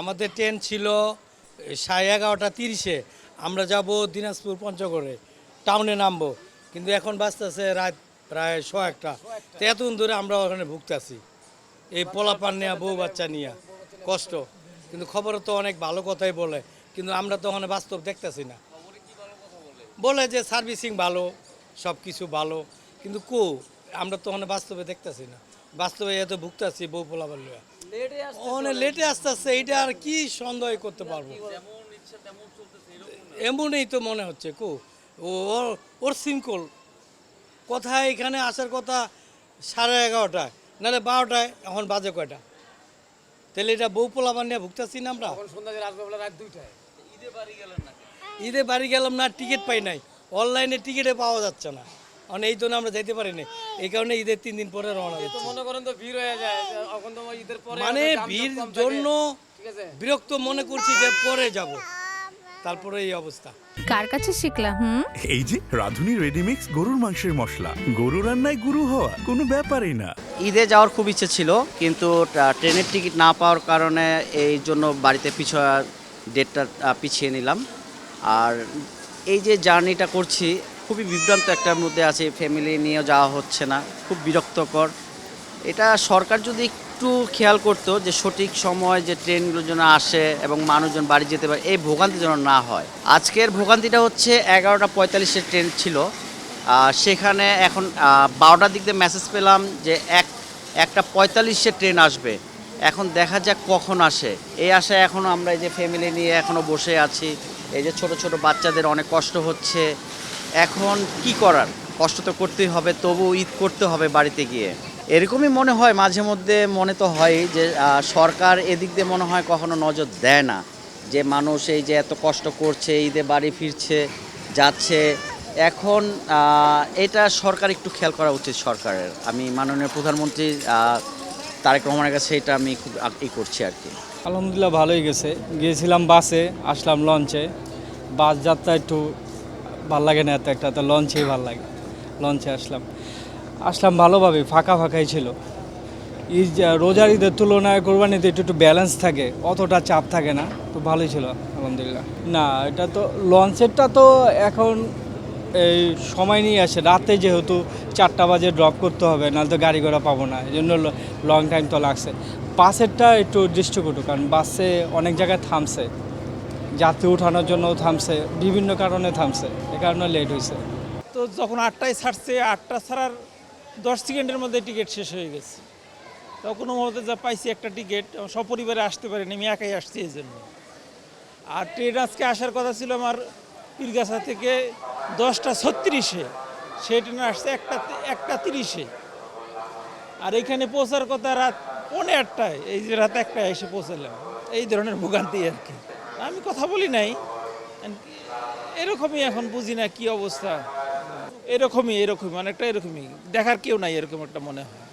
আমাদের ট্রেন ছিল 11:30-এ। আমরা যাব দিনাজপুর পঞ্চগড়ে, টাউনে নামবো, কিন্তু এখন বাজতেছে রাত প্রায় 1:15। তো এতক্ষণ ধরে আমরা ওখানে ভুগতেছি, এই পোলাপান নিয়ে, বউ বাচ্চা নিয়ে কষ্ট। কিন্তু খবরে তো অনেক ভালো কথাই বলে, কিন্তু আমরা তো ওখানে বাস্তব দেখতেছি না। বলে যে সার্ভিসিং ভালো, সব কিছু ভালো, কিন্তু আমরা তো ওখানে বাস্তবে দেখতেছি না। বাস্তবে এত ভুগতেছি বউ পোলাপান নিয়ে, অনেক লেটে আসতে আসছে। এইটা আর কি সন্দেহ করতে পারবো? এমনই তো মনে হচ্ছে ওর সিঙ্কল কোথায় এখানে আসার কথা 11:30, নাহলে 12টায়, এখন বাজে কয়টা? তাহলে এটা বউ পোলাপান নিয়ে ভুগতেছি না আমরা। ঈদে বাড়ি গেলাম না, টিকিট পাই নাই, অনলাইনে টিকিটে পাওয়া যাচ্ছে না, মানে এই জন্য আমরা যাইতে পারি না। এই কারণে ঈদের 3 দিন পরে রওনা দিচ্ছি। মনে করেন তো ভিড় হয়ে যায়, এখন তো ঈদের পরে মানে ভিড় জন্য বিরক্ত মনে করছি যে পরে যাব, তারপরে এই অবস্থা। কার কাছে শিখলা? এই যে রাঁধুনি রেডিমিক্স গরুর মাংসের মশলা, গরু রান্নায় গুরু হওয়া কোনো ব্যাপারই না। ঈদে যাওয়ার খুব ইচ্ছে ছিল, কিন্তু ট্রেনের টিকিট না পাওয়ার কারণে এই জন্য বাড়িতে ডেটটা পিছিয়ে নিলাম। আর এই যে জার্নিটা করছি, খুবই বিভ্রান্ত একটার মধ্যে আছে, ফ্যামিলি নিয়েও যাওয়া হচ্ছে না, খুব বিরক্তকর। এটা সরকার যদি একটু খেয়াল করতো যে সঠিক সময় যে ট্রেনগুলো যেন আসে এবং মানুষজন বাড়ি যেতে পারে, এই ভোগান্তি যেন না হয়। আজকের ভোগান্তিটা হচ্ছে 11:45-এর ট্রেন ছিল, সেখানে এখন 12টার দিক দিয়ে মেসেজ পেলাম যে 1:45-এর ট্রেন আসবে। এখন দেখা যাক কখন আসে। এই আশায় এখনও আমরা এই যে ফ্যামিলি নিয়ে এখনও বসে আছি। এই যে ছোট ছোট বাচ্চাদের অনেক কষ্ট হচ্ছে। এখন কি করার, কষ্ট তো করতেই হবে, তবু ঈদ করতে হবে বাড়িতে গিয়ে। এরকমই মনে হয় মাঝে মধ্যে, মনে তো হয় যে সরকার এদিক দিয়ে মনে হয় কখনো নজর দেয় না, যে মানুষ এই যে এত কষ্ট করছে, ঈদে বাড়ি ফিরছে, যাচ্ছে। এখন এটা সরকার একটু খেয়াল করা উচিত সরকারের। আমি মাননীয় প্রধানমন্ত্রী তারেক রহমানের কাছে এটা আমি খুব করছি আর কি। আলহামদুলিল্লাহ ভালোই গেছে। গিয়েছিলাম বাসে, আসলাম লঞ্চে। বাস যাত্রা একটু ভাল লাগে না এত একটা, তো লঞ্চেই ভাল লাগে। লঞ্চে আসলাম ভালোভাবে, ফাঁকাই ছিল। রোজার ঈদের তুলনায় কোরবানিতে একটু ব্যালেন্স থাকে, অতটা চাপ থাকে না, তো ভালোই ছিল আলহামদুলিল্লাহ। না, এটা তো লঞ্চেরটা তো এখন এই সময় নিয়ে আসে, রাতে যেহেতু 4টা বাজে ড্রপ করতে হবে, নাহলে তো গাড়ি ঘোড়া পাবো না, এই জন্য লং টাইম তো লাগছে। বাসেরটা একটু দৃষ্টিকটু, কারণ বাসে অনেক জায়গায় থামছে, যাত্রী উঠানোর জন্য থামছে, বিভিন্ন কারণে থামছে, এ কারণে লেট হয়েছে। তো যখন 8টায় ছাড়ছে, 8টা ছাড়ার 10 সেকেন্ডের মধ্যে টিকিট শেষ হয়ে গেছে। তো কোনো মতে যা পাইছি একটা টিকিট, সপরিবারে আসতে পারিনি, আমি একাই আসছি এই জন্য। আর ট্রেন আজকে আসার কথা ছিল আমার পীরগাছা থেকে 10:36-এ, সেই ট্রেনে আসছে 1:30-এ। আর এইখানে পৌঁছার কথা রাত 1:15-টায়, এই যে রাত 1টায় এসে পৌঁছালাম। এই ধরনের ভোগান্তি আর কি। আমি কথা বলি নাই, এরকমই এখন বুঝি না কি অবস্থা। এরকমই অনেকটা এরকমই, দেখার কেউ নাই, এরকম একটা মনে হয়।